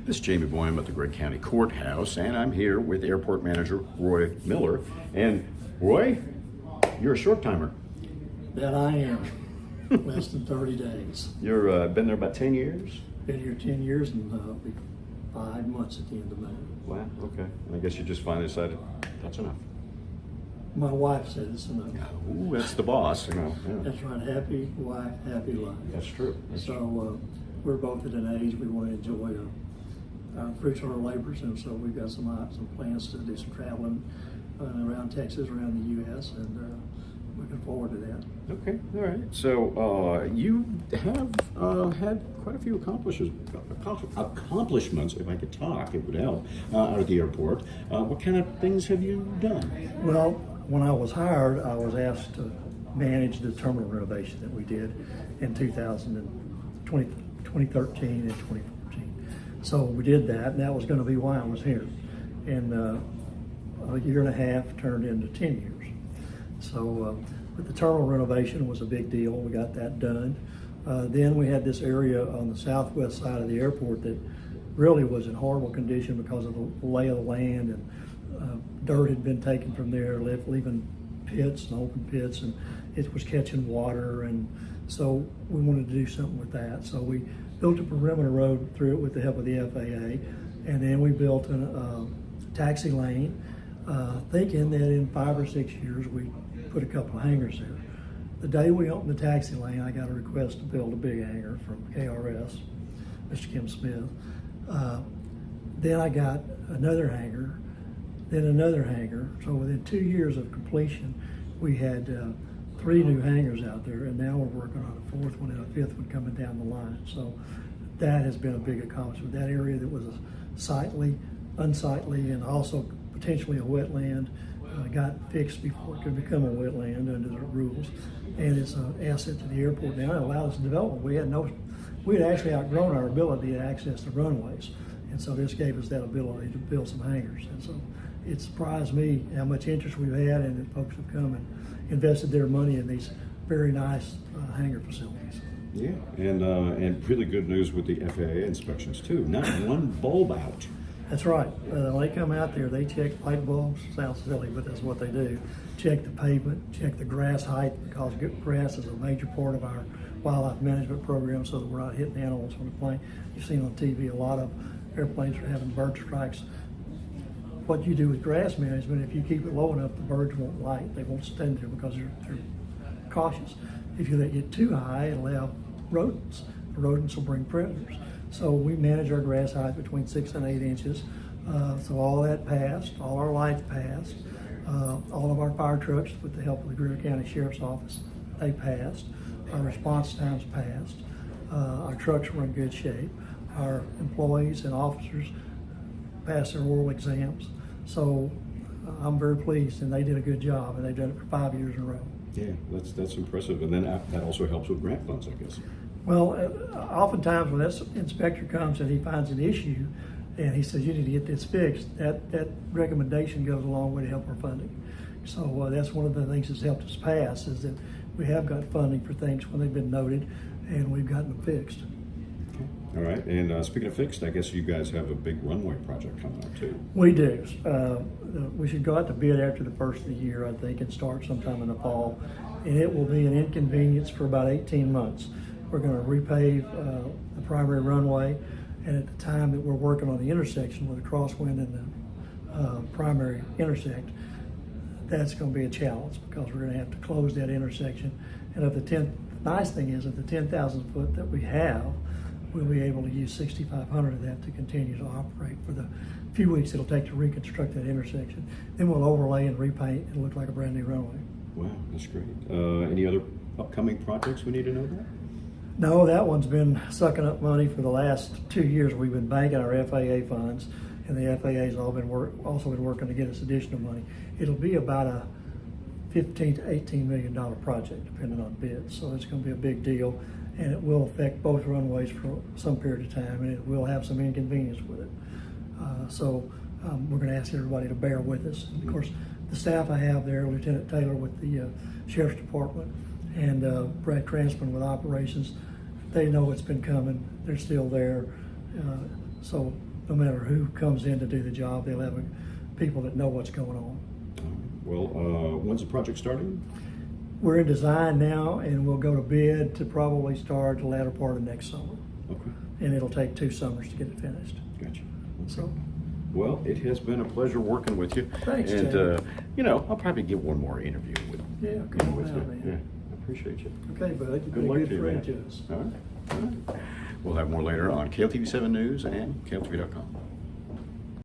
This is Jamie Boyum at the Gregg County Courthouse, and I'm here with Airport Manager Roy Miller. And Roy, you're a short timer. That I am. Less than 30 days. You're been there about 10 years? Been here 10 years and be 5 months at the end of May. Wow, okay. And I guess you just finally decided that's enough. My wife said it's enough. Ooh, that's the boss. You know. Yeah. That's right. Happy wife, happy life. That's true. That's true. We're both at an age we want to enjoy our fruits of our labors, and so we've got some plans to do some traveling around Texas, around the U.S., and looking forward to that. Okay, all right. So you have had quite a few accomplishments. If I could talk, it would help, out at the airport. What kind of things have you done? Well, when I was hired, I was asked to manage the terminal renovation that we did in 2013 and 2014. So we did that, and that was going to be why I was here. And a year and a half turned into 10 years. So but the terminal renovation was a big deal. We got that done. Then we had this area on the southwest side of the airport that really was in horrible condition because of the lay of the land, and dirt had been taken from there, leaving pits and open pits, and it was catching water, and so we wanted to do something with that. So we built a perimeter road through it with the help of the FAA, and then we built a taxi lane, thinking that in 5 or 6 years we put a couple of hangars there. The day we opened the taxi lane, I got a request to build a big hangar from KRS, Mr. Kim Smith. Then I got another hangar, then another hangar. So within 2 years of completion, we had 3 new hangars out there, and now we're working on a 4th one and a 5th one coming down the line. So that has been a big accomplishment. That area that was unsightly, and also potentially a wetland, got fixed before it could become a wetland under the rules, and it's an asset to the airport now. It allowed us development. We had actually outgrown our ability to access the runways, and so this gave us that ability to build some hangars. And so it surprised me how much interest we've had, and that folks have come and invested their money in these very nice hangar facilities. Yeah, and really good news with the FAA inspections too. Not one bulb out. That's right. They come out there, they check light bulbs. Sounds silly, but that's what they do. Check the pavement, check the grass height, because grass is a major part of our wildlife management program, so that we're not hitting animals from the plane. You've seen on TV a lot of airplanes are having bird strikes. What you do with grass management, if you keep it low enough, the birds won't light. They won't stand there because they're cautious. If you let it get too high, it'll have rodents. The rodents will bring predators. So we manage our grass height between 6 and 8 inches. So all that passed, all our lights passed, all of our fire trucks with the help of the Gregg County Sheriff's Office, they passed. Our response times passed. Our trucks were in good shape. Our employees and officers passed their oral exams. So I'm very pleased, and they did a good job, and they've done it for 5 years in a row. Yeah, that's impressive. And then that also helps with grant funds, I guess. Well, oftentimes when that inspector comes and he finds an issue and he says, you need to get this fixed, that recommendation goes a long way to help our funding. So that's one of the things that's helped us pass, is that we have got funding for things when they've been noted, and we've gotten them fixed. Okay. All right, and speaking of fixed, I guess you guys have a big runway project coming up too. We do. We should go out to bid after the first of the year, I think, and start sometime in the fall. And it will be an inconvenience for about 18 months. We're going to repave the primary runway, and at the time that we're working on the intersection where the crosswind and the primary intersect, that's going to be a challenge, because we're going to have to close that intersection. And the nice thing is, of the 10,000 foot that we have, we'll be able to use 6,500 of that to continue to operate for the few weeks it'll take to reconstruct that intersection. Then we'll overlay and repaint and look like a brand new runway. Wow, that's great. Any other upcoming projects we need to know about? No, that one's been sucking up money for the last 2 years. We've been banking our FAA funds, and the FAA's also been working to get us additional money. It'll be about a $15 to $18 million project, depending on bids. So it's going to be a big deal, and it will affect both runways for some period of time, and it will have some inconvenience with it. We're going to ask everybody to bear with us. And of course, the staff I have there, Lieutenant Taylor with the Sheriff's Department, and Brad Cransman with operations, they know it's been coming. They're still there. So no matter who comes in to do the job, they'll have people that know what's going on. Well, when's the project starting? We're in design now, and we'll go to bid to probably start the latter part of next summer. Okay, And it'll take 2 summers to get it finished. gotcha. So, Well, it has been a pleasure working with you. Thanks, And, Jay. I'll probably get one more interview with yeah, come on with out, you. man. Yeah, I appreciate you. Okay, bud, you've Good been a luck good to you, friend man. to us. All right. We'll have more later on KLTV7 News and KLTV.com.